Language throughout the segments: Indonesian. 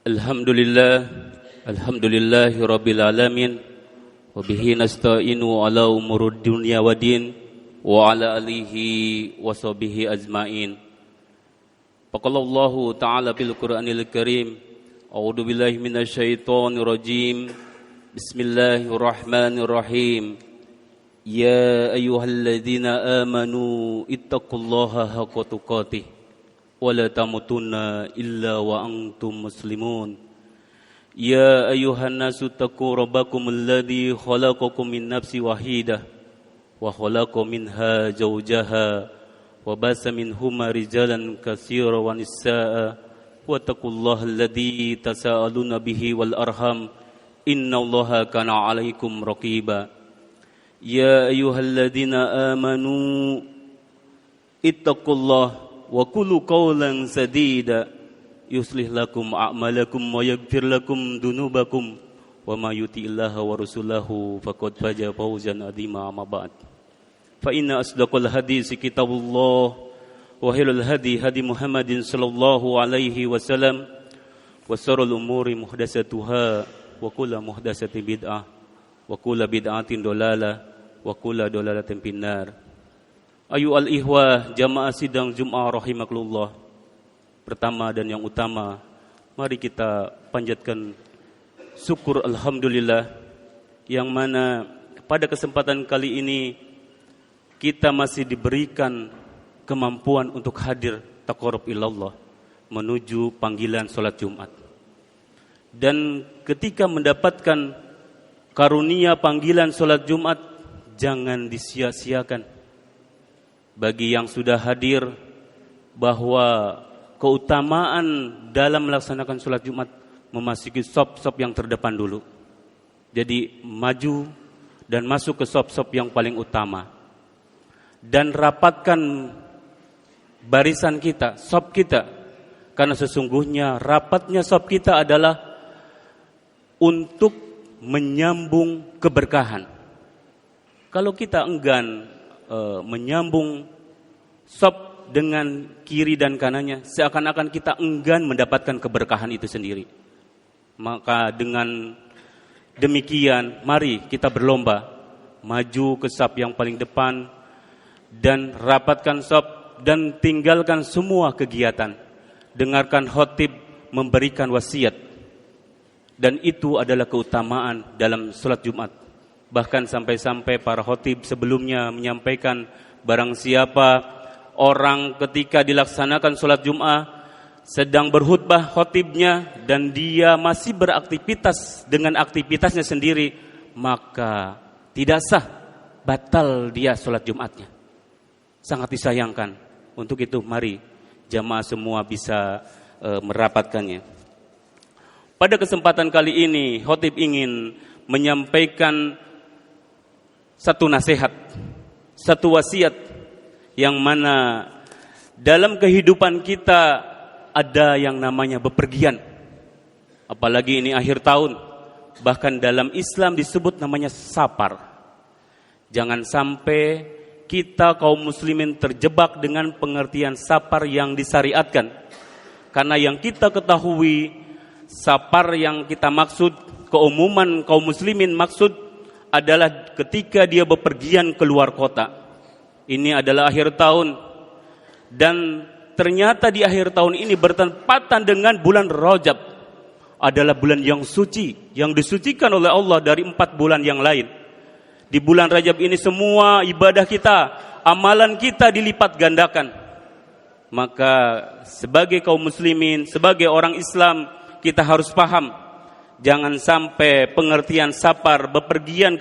Alhamdulillah, alhamdulillahi rabbil alamin, wa bihi nasta'inu ala umurud dunya waddin, wa ala alihi wa sahbihi ajmain. Faqalallahu ta'ala fil Qur'anil Karim, a'udzu billahi minasyaitonir rajim. Bismillahirrahmanirrahim. Ya ayyuhalladzina amanu ittaqullaha haqqa tuqatih ولا تموتن إلا وأنتم مسلمون يا أيها الناس اتقوا ربكم الذي خلقكم من نفس واحدة وخلق منها زوجها وبث منهما رجالا كثيرا ونساء واتقوا الله الذي تساءلون به والأرحام إن الله كان عليكم رقيبا يا أيها الذين آمنوا اتقوا الله وقولوا قولا سديدا يصلح لكم أعمالكم ويغفر لكم ذنوبكم وما يطع الله ورسوله فقد فاز فوزا عظيما أما بعد فإن أصدق الحديث كتاب الله وخير الهدي هدي محمد صلى الله عليه وسلم وشر الأمور محدثاتها وكل محدثة بدعة وكل بدعة ضلالة وكل ضلالة في النار. Ayu al-ihwah jamaah sidang Jum'ah rahimakumullah. Pertama dan yang utama, mari kita panjatkan syukur alhamdulillah yang mana pada kesempatan kali ini kita masih diberikan kemampuan untuk hadir taqarrub ilallah menuju panggilan salat Jumat. Dan ketika mendapatkan karunia panggilan salat Jumat, jangan disia-siakan. Bagi yang sudah hadir bahwa keutamaan dalam melaksanakan sholat Jumat memasuki sop-sop yang terdepan dulu. Jadi maju dan masuk ke sop-sop yang paling utama. Dan rapatkan barisan kita, sop kita. Karena sesungguhnya rapatnya sop kita adalah untuk menyambung keberkahan. Kalau kita enggan menyambung sop dengan kiri dan kanannya, seakan-akan kita enggan mendapatkan keberkahan itu sendiri. Maka dengan demikian, mari kita berlomba maju ke sop yang paling depan dan rapatkan sop dan tinggalkan semua kegiatan. Dengarkan khotib memberikan wasiat, dan itu adalah keutamaan dalam sholat Jumat. Bahkan sampai-sampai para khotib sebelumnya menyampaikan barang siapa orang ketika dilaksanakan sholat Jum'ah sedang berkhutbah khotibnya dan dia masih beraktivitas dengan aktivitasnya sendiri, maka tidak sah, batal dia sholat Jumatnya. Sangat disayangkan. Untuk itu mari jamaah semua bisa merapatkannya. Pada kesempatan kali ini khotib ingin menyampaikan satu nasihat, satu wasiat yang mana dalam kehidupan kita ada yang namanya bepergian. Apalagi ini akhir tahun, bahkan dalam Islam disebut namanya safar. Jangan sampai kita kaum muslimin terjebak dengan pengertian safar yang disyariatkan. Karena yang kita ketahui, safar yang kita maksud, keumuman kaum muslimin maksud adalah ketika dia bepergian keluar kota. Ini adalah akhir tahun. Dan ternyata di akhir tahun ini bertepatan dengan bulan Rajab. Adalah bulan yang suci, yang disucikan oleh Allah dari 4 bulan yang lain. Di bulan Rajab ini semua ibadah kita, amalan kita dilipat gandakan. Maka sebagai kaum muslimin, sebagai orang Islam, kita harus paham. Jangan sampai pengertian safar, bepergian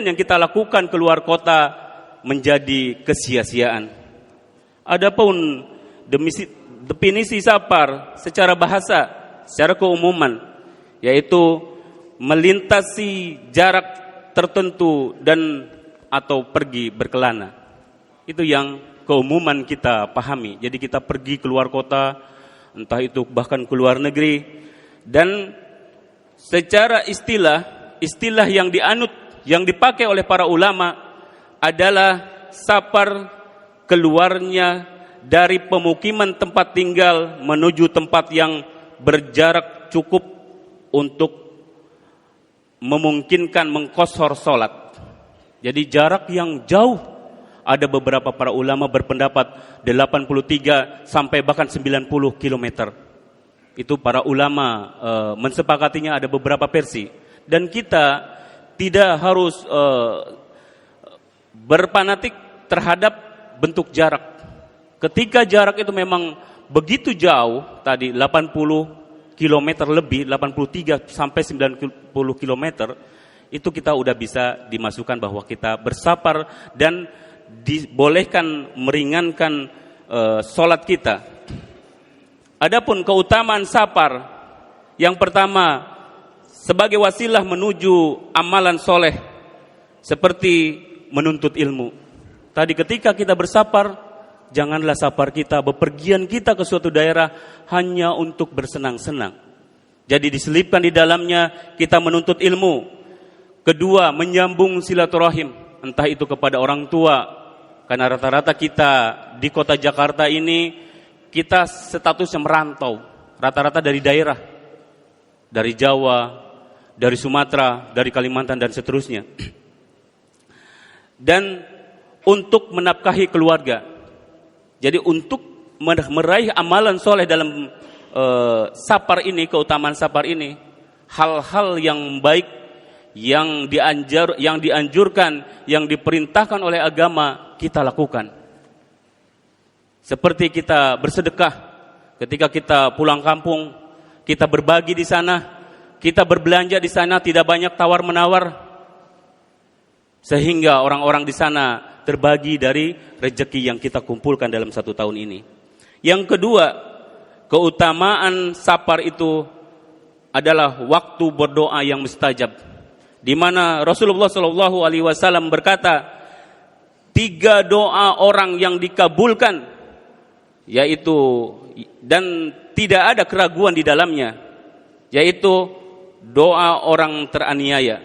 yang kita lakukan keluar kota menjadi kesia-siaan. Adapun definisi safar secara bahasa, secara keumuman, yaitu melintasi jarak tertentu dan atau pergi berkelana. Itu yang keumuman kita pahami. Jadi kita pergi keluar kota, entah itu bahkan keluar negeri, dan secara istilah yang dianut, yang dipakai oleh para ulama adalah safar keluarnya dari pemukiman tempat tinggal menuju tempat yang berjarak cukup untuk memungkinkan mengqashar salat. Jadi jarak yang jauh, ada beberapa para ulama berpendapat 83 sampai bahkan 90 km. Itu para ulama mensepakatinya, ada beberapa versi. Dan kita tidak harus berfanatik terhadap bentuk jarak. Ketika jarak itu memang begitu jauh, tadi 80 km lebih, 83 sampai 90 km, itu kita udah bisa dimasukkan bahwa kita bersafar dan dibolehkan meringankan sholat kita. Adapun keutamaan safar, yang pertama sebagai wasilah menuju amalan soleh seperti menuntut ilmu. Tadi ketika kita bersafar, janganlah safar kita, bepergian kita ke suatu daerah hanya untuk bersenang-senang. Jadi diselipkan di dalamnya kita menuntut ilmu. Kedua, menyambung silaturahim, entah itu kepada orang tua, karena rata-rata kita di kota Jakarta ini kita statusnya merantau, rata-rata dari daerah, dari Jawa, dari Sumatera, dari Kalimantan dan seterusnya. Dan untuk menafkahi keluarga. Jadi untuk meraih amalan soleh dalam safar ini, keutamaan safar ini, hal-hal yang baik, yang dianjurkan, yang diperintahkan oleh agama kita lakukan. Seperti kita bersedekah ketika kita pulang kampung, kita berbagi di sana, kita berbelanja di sana, tidak banyak tawar-menawar, sehingga orang-orang di sana terbagi dari rezeki yang kita kumpulkan dalam 1 tahun ini. Yang kedua, keutamaan safar itu adalah waktu berdoa yang mustajab, di mana Rasulullah SAW berkata, 3 doa orang yang dikabulkan, yaitu dan tidak ada keraguan di dalamnya, yaitu doa orang teraniaya.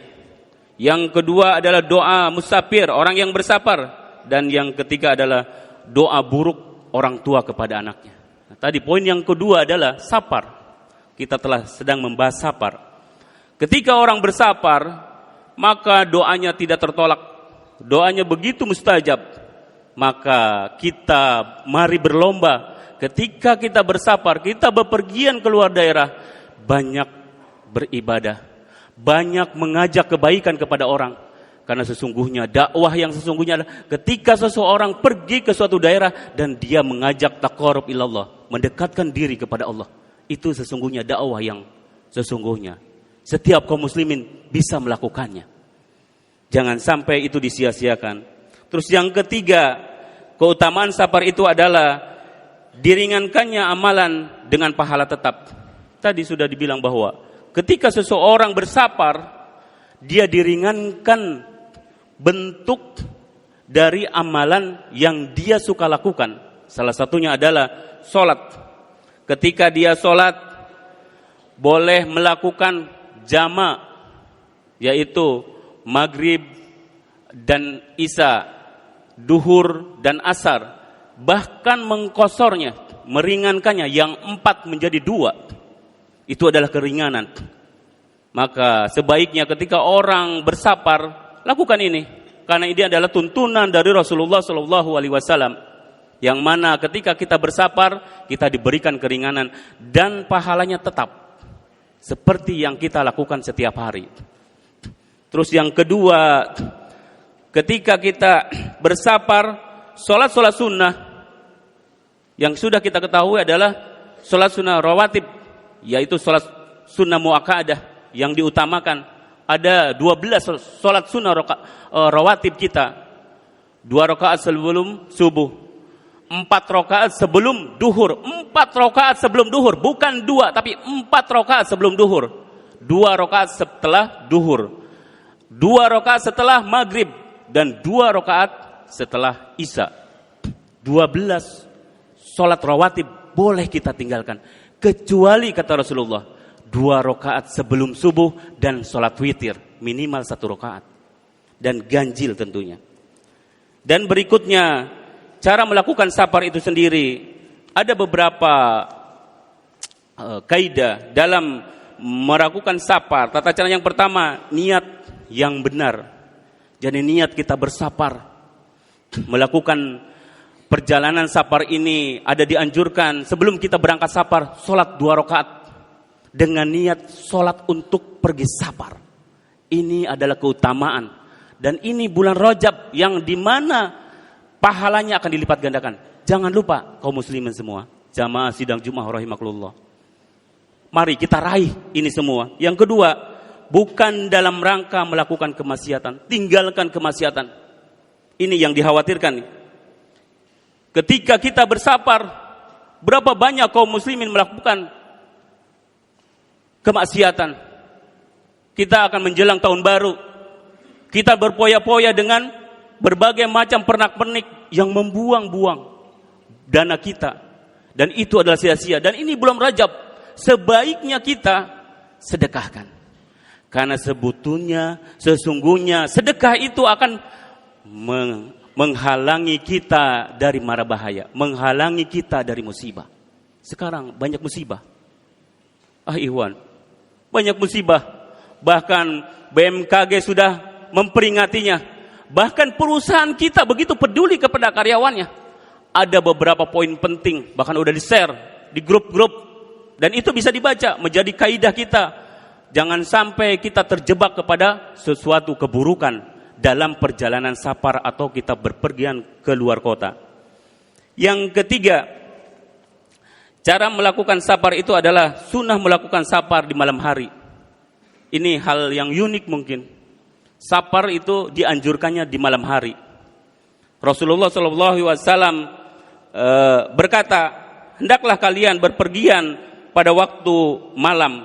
Yang kedua adalah doa musafir, orang yang bersafar, dan yang ketiga adalah doa buruk orang tua kepada anaknya. Nah, tadi poin yang kedua adalah safar. Kita telah sedang membahas safar. Ketika orang bersafar, maka doanya tidak tertolak. Doanya begitu mustajab. Maka kita mari berlomba, ketika kita bersafar, kita bepergian keluar daerah, banyak beribadah, banyak mengajak kebaikan kepada orang. Karena sesungguhnya dakwah yang sesungguhnya adalah ketika seseorang pergi ke suatu daerah dan dia mengajak taqarrub ilallah, mendekatkan diri kepada Allah. Itu sesungguhnya dakwah yang sesungguhnya. Setiap kaum muslimin bisa melakukannya. Jangan sampai itu disia-siakan. Terus yang ketiga, keutamaan safar itu adalah diringankannya amalan dengan pahala tetap. Tadi sudah dibilang bahwa ketika seseorang bersafar, dia diringankan bentuk dari amalan yang dia suka lakukan. Salah satunya adalah sholat. Ketika dia sholat, boleh melakukan jama', yaitu maghrib dan isya, duhur dan asar, bahkan mengqasharnya, meringankannya, yang 4 menjadi 2. Itu adalah keringanan. Maka sebaiknya ketika orang bersafar, lakukan ini, karena ini adalah tuntunan dari Rasulullah SAW, yang mana ketika kita bersafar, kita diberikan keringanan dan pahalanya tetap seperti yang kita lakukan setiap hari. Terus yang kedua, ketika kita bersafar, sholat sunnah yang sudah kita ketahui adalah sholat sunnah rawatib, yaitu sholat sunnah muakkadah yang diutamakan. Ada 12 sholat sunnah rawatib kita. 2 rakaat sebelum subuh, 4 rakaat sebelum duhur. 4 rakaat sebelum duhur, bukan 2, tapi 4 rakaat sebelum duhur. 2 rakaat setelah duhur, 2 rakaat setelah maghrib, dan 2 rakaat setelah isya. 12 sholat rawatib boleh kita tinggalkan, kecuali kata Rasulullah 2 rakaat sebelum subuh dan sholat witir minimal 1 rakaat, dan ganjil tentunya. Dan berikutnya, cara melakukan safar itu sendiri ada beberapa kaidah dalam melakukan sapar. Tata cara yang pertama, niat yang benar. Jadi niat kita bersapar. Melakukan perjalanan sapar ini ada dianjurkan sebelum kita berangkat sapar, sholat 2 rakaat dengan niat sholat untuk pergi sapar. Ini adalah keutamaan. Dan ini bulan Rajab yang dimana pahalanya akan dilipat gandakan. Jangan lupa kaum muslimin semua, jamaah sidang Jumat rahimakumullah. Mari kita raih ini semua. Yang kedua, bukan dalam rangka melakukan kemaksiatan, tinggalkan kemaksiatan. Ini yang dikhawatirkan. Ketika kita bersapar, berapa banyak kaum muslimin melakukan kemaksiatan. Kita akan menjelang tahun baru. Kita berpoya-poya dengan berbagai macam pernak-pernik yang membuang-buang dana kita. Dan itu adalah sia-sia. Dan ini belum Rajab. Sebaiknya kita sedekahkan. Karena sesungguhnya sedekah itu akan menghalangi kita dari mara bahaya. Menghalangi kita dari musibah. Sekarang banyak musibah. Ikhwan, banyak musibah. Bahkan BMKG sudah memperingatinya. Bahkan perusahaan kita begitu peduli kepada karyawannya. Ada beberapa poin penting, bahkan udah di-share di grup-grup. Dan itu bisa dibaca, menjadi kaidah kita. Jangan sampai kita terjebak kepada sesuatu keburukan dalam perjalanan sapar atau kita berpergian ke luar kota. Yang ketiga, cara melakukan sapar itu adalah sunnah melakukan sapar di malam hari. Ini hal yang unik mungkin. Sapar itu dianjurkannya di malam hari. Rasulullah SAW berkata, hendaklah kalian berpergian pada waktu malam,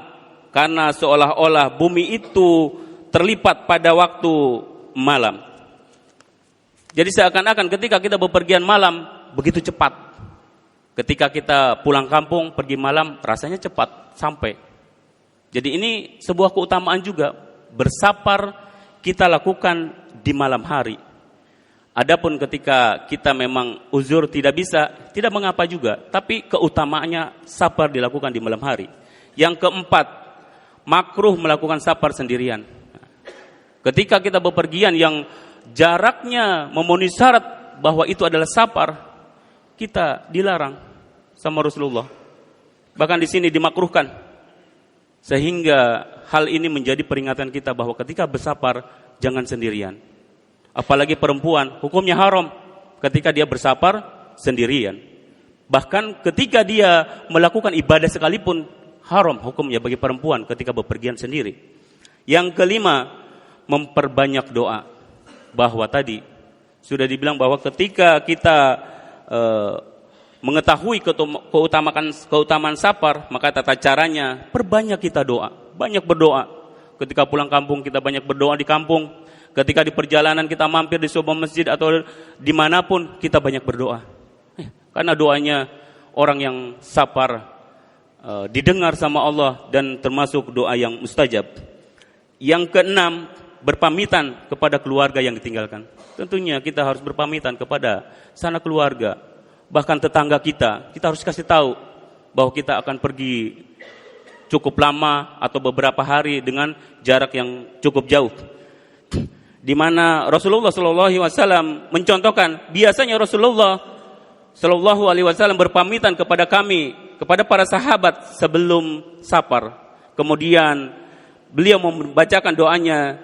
karena seolah-olah bumi itu terlipat pada waktu malam. Jadi seakan-akan ketika kita bepergian malam begitu cepat. Ketika kita pulang kampung pergi malam rasanya cepat sampai. Jadi ini sebuah keutamaan juga. Bersapar kita lakukan di malam hari. Adapun ketika kita memang uzur tidak bisa, tidak mengapa juga. Tapi keutamaannya sapar dilakukan di malam hari. Yang keempat, makruh melakukan sapar sendirian. Ketika kita bepergian yang jaraknya memenuhi syarat bahwa itu adalah sapar, kita dilarang sama Rasulullah. Bahkan di sini dimakruhkan. Sehingga hal ini menjadi peringatan kita bahwa ketika bersapar jangan sendirian. Apalagi perempuan, hukumnya haram ketika dia bersapar sendirian. Bahkan ketika dia melakukan ibadah sekalipun haram hukumnya bagi perempuan ketika bepergian sendiri. Yang kelima, memperbanyak doa. Bahwa tadi sudah dibilang bahwa ketika kita mengetahui keutamaan sapar, maka tata caranya perbanyak kita doa, banyak berdoa. Ketika pulang kampung kita banyak berdoa di kampung. Ketika di perjalanan kita mampir di sebuah masjid atau dimanapun kita banyak berdoa. Karena doanya orang yang sapar didengar sama Allah dan termasuk doa yang mustajab. Yang keenam, berpamitan kepada keluarga yang ditinggalkan. Tentunya kita harus berpamitan kepada sanak keluarga, bahkan tetangga kita. Kita harus kasih tahu bahwa kita akan pergi cukup lama atau beberapa hari dengan jarak yang cukup jauh. Di mana Rasulullah SAW mencontohkan, biasanya Rasulullah SAW berpamitan kepada kami, kepada para sahabat sebelum sapar. Kemudian beliau membacakan doanya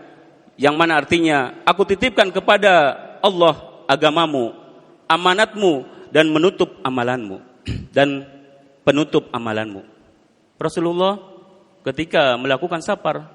yang mana artinya, aku titipkan kepada Allah agamamu, amanatmu, dan menutup amalanmu dan penutup amalanmu. Rasulullah ketika melakukan sapar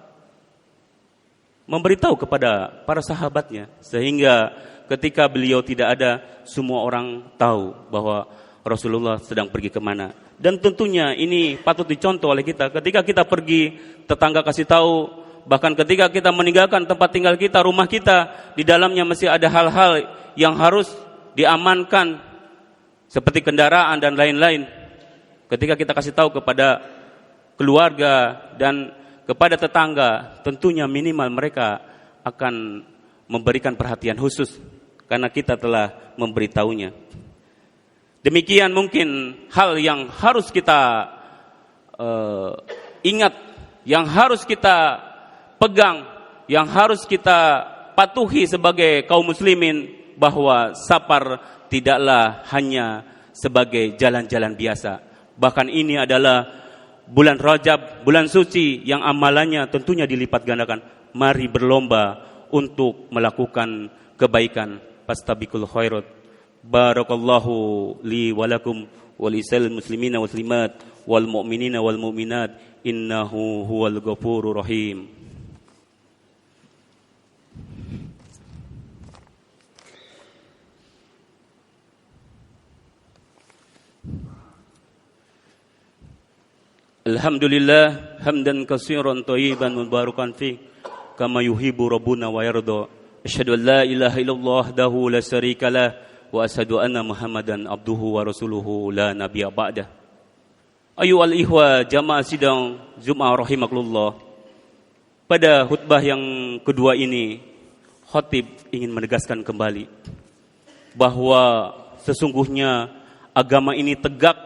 memberitahu kepada para sahabatnya, sehingga ketika beliau tidak ada, semua orang tahu bahwa Rasulullah sedang pergi kemana. Dan tentunya ini patut dicontoh oleh kita. Ketika kita pergi, tetangga kasih tahu. Bahkan ketika kita meninggalkan tempat tinggal kita, rumah kita, di dalamnya masih ada hal-hal yang harus diamankan, seperti kendaraan dan lain-lain. Ketika kita kasih tahu kepada keluarga dan kepada tetangga, tentunya minimal mereka akan memberikan perhatian khusus karena kita telah memberitahunya. Demikian mungkin hal yang harus kita ingat, yang harus kita pegang, yang harus kita patuhi sebagai kaum muslimin, bahwa safar tidaklah hanya sebagai jalan-jalan biasa. Bahkan ini adalah bulan Rajab, bulan suci yang amalannya tentunya dilipat gandakan. Mari berlomba untuk melakukan kebaikan. Fastabiqul khairat. Barakallahu li walakum walisal muslimina wal muslimat wal mu'minina wal mu'minat innahu huwal ghafurur rahim. Alhamdulillah hamdan katsiran thayyiban mubarakan fi kama yuhibbu rabbuna wa yarda. Asyhadu an la ilaha illallah wahdahu la syarikalah wa asyhadu anna Muhammadan abduhu wa rasuluhu la nabiyya ba'dah. Ayyuhal ikhwa jamaah sidang Jumat rahimakumullah. Pada khutbah yang kedua ini, khatib ingin menegaskan kembali bahwa sesungguhnya agama ini tegak,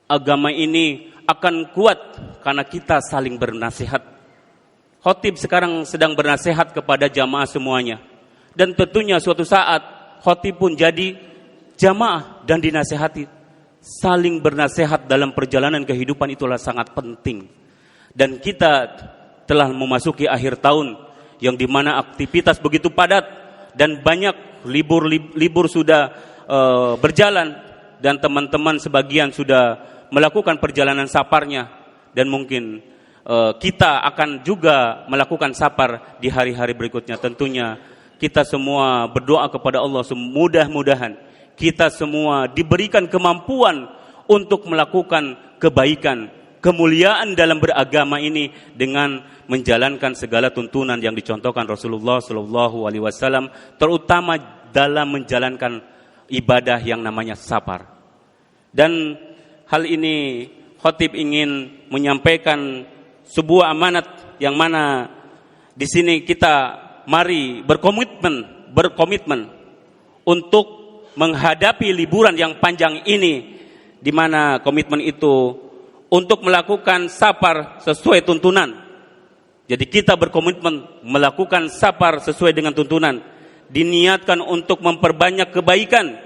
agama ini akan kuat karena kita saling bernasihat. Khatib sekarang sedang bernasihat kepada jamaah semuanya. Dan tentunya suatu saat khatib pun jadi jamaah dan dinasihati. Saling bernasihat dalam perjalanan kehidupan itulah sangat penting. Dan kita telah memasuki akhir tahun yang dimana aktivitas begitu padat dan banyak libur sudah berjalan, dan teman-teman sebagian sudah melakukan perjalanan safarnya, dan mungkin kita akan juga melakukan safar di hari-hari berikutnya. Tentunya kita semua berdoa kepada Allah, mudah-mudahan kita semua diberikan kemampuan untuk melakukan kebaikan, kemuliaan dalam beragama ini dengan menjalankan segala tuntunan yang dicontohkan Rasulullah Shallallahu Alaihi Wasallam, terutama dalam menjalankan ibadah yang namanya safar. Dan hal ini khatib ingin menyampaikan sebuah amanat yang mana di sini kita mari berkomitmen untuk menghadapi liburan yang panjang ini, di mana komitmen itu untuk melakukan safar sesuai tuntunan. Jadi kita berkomitmen melakukan safar sesuai dengan tuntunan, diniatkan untuk memperbanyak kebaikan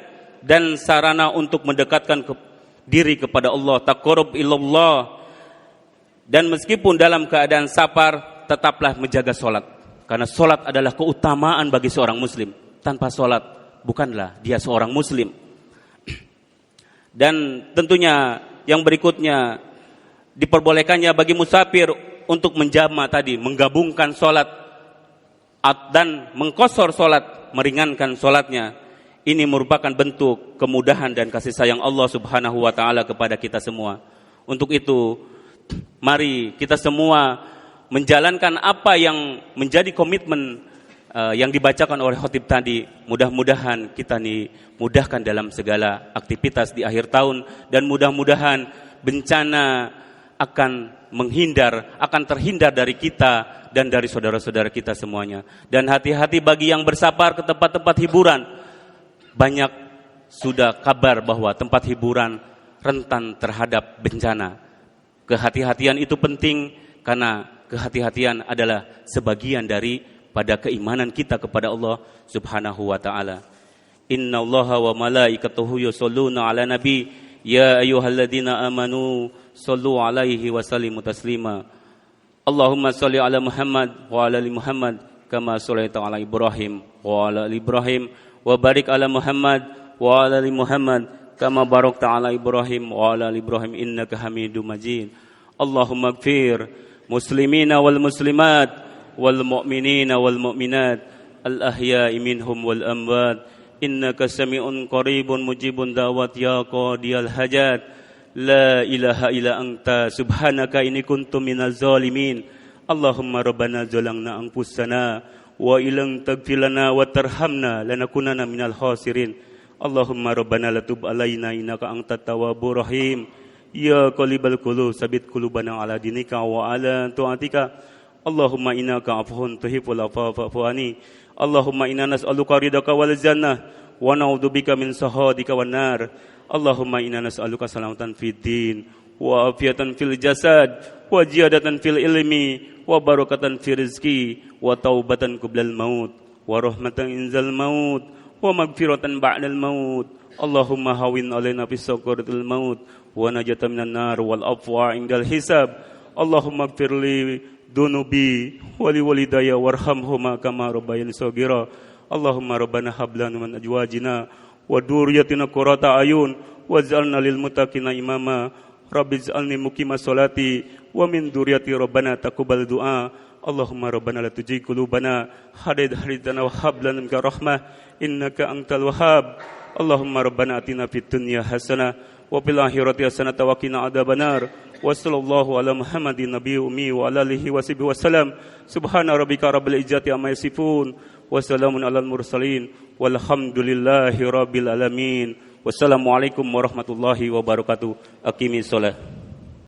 dan sarana untuk mendekatkan diri kepada Allah, taqarrub ilallah. Dan meskipun dalam keadaan safar, tetaplah menjaga solat, karena solat adalah keutamaan bagi seorang muslim. Tanpa solat bukanlah dia seorang muslim. Dan tentunya yang berikutnya, diperbolehkannya bagi musafir untuk menjama tadi, menggabungkan solat dan mengqashar solat, meringankan solatnya. Ini merupakan bentuk kemudahan dan kasih sayang Allah Subhanahu wa taala kepada kita semua. Untuk itu, mari kita semua menjalankan apa yang menjadi komitmen yang dibacakan oleh khatib tadi. Mudah-mudahan kita dimudahkan dalam segala aktivitas di akhir tahun, dan mudah-mudahan bencana akan terhindar dari kita dan dari saudara-saudara kita semuanya. Dan hati-hati bagi yang bersafar ke tempat-tempat hiburan. Banyak sudah kabar bahwa tempat hiburan rentan terhadap bencana. Kehati-hatian itu penting, karena kehati-hatian adalah sebagian dari pada keimanan kita kepada Allah Subhanahu wa taala. Innallaha wa malaikatahu yusholluna 'alan nabi ya ayyuhalladzina amanu shallu 'alaihi wa sallimu taslima. Allahumma shalli 'ala Muhammad wa 'ala ali Muhammad kama shallaita 'ala Ibrahim wa 'ala ali Ibrahim wa barik 'ala Muhammad wa 'ala ali Muhammad kama barakta 'ala Ibrahim wa 'ala ali Ibrahim innaka Hamidum Majid. Allahumma ighfir muslimina wal muslimat wal mu'minina wal mu'minat al ahya'i minhum wal amwat innaka sami'un qaribun mujibun da'wat ya qadiyal hajat la ilaha illa anta subhanaka inni kuntu minaz zalimin. Allahumma rabbana zalamna anfusana wa illam taghfir lana wa tarhamna lanakunanna minal khasirin. Allahumma rabbana la tub alaina innaka antat tawwabur rahim. Ya qalibal qulub sabit qulubana ala dinika wa ala taatika. Allahumma innaka afuwun tuhibbul afwa fa'fu anni. Allahumma inna nas'aluka ridhaka wal jannah wa na'udzubika min sakhatika wan nar. Allahumma inna nas'aluka salamatan fid din wa afiatan fil jasad, wa ziyadatan fil ilmi, wa barakatan fil rizki, wa taubatan qablal maut, wa rahmatan inzal maut, wa magfiratan ba'dal maut. Allahumma hawin alaina fi sakaratil maut, wa najatan minan nar wal afwa indal hisab. Allahumma ighfirli dunubi wa li walidayya warhamhuma kama rabbayani shaghira. Allahumma rabbana hab lana min azwajina wa dhurriyyatina qurrata ayun waj'alna lil muttaqina imama. Rabbi ij'alni muqimas sholati wa min dzurriyyati rabbana taqabbal du'a. Allahumma rabbana la tuzigh qulubana hadidana wa hab lana minka rahmah innaka antal wahhab. Allahumma rabbana atina fid dunya hasanah wa fil akhirati hasanah wa qina adzabannar. Wa sallallahu ala Muhammadin nabiyyi ummi wa ala alihi wa sahbihi wasallam. Subhana rabbika rabbil izzati amma yasifun wa salamun alal mursalin walhamdulillahi rabbil alamin. Wassalamualaikum warahmatullahi wabarakatuh. Aqimis shalah.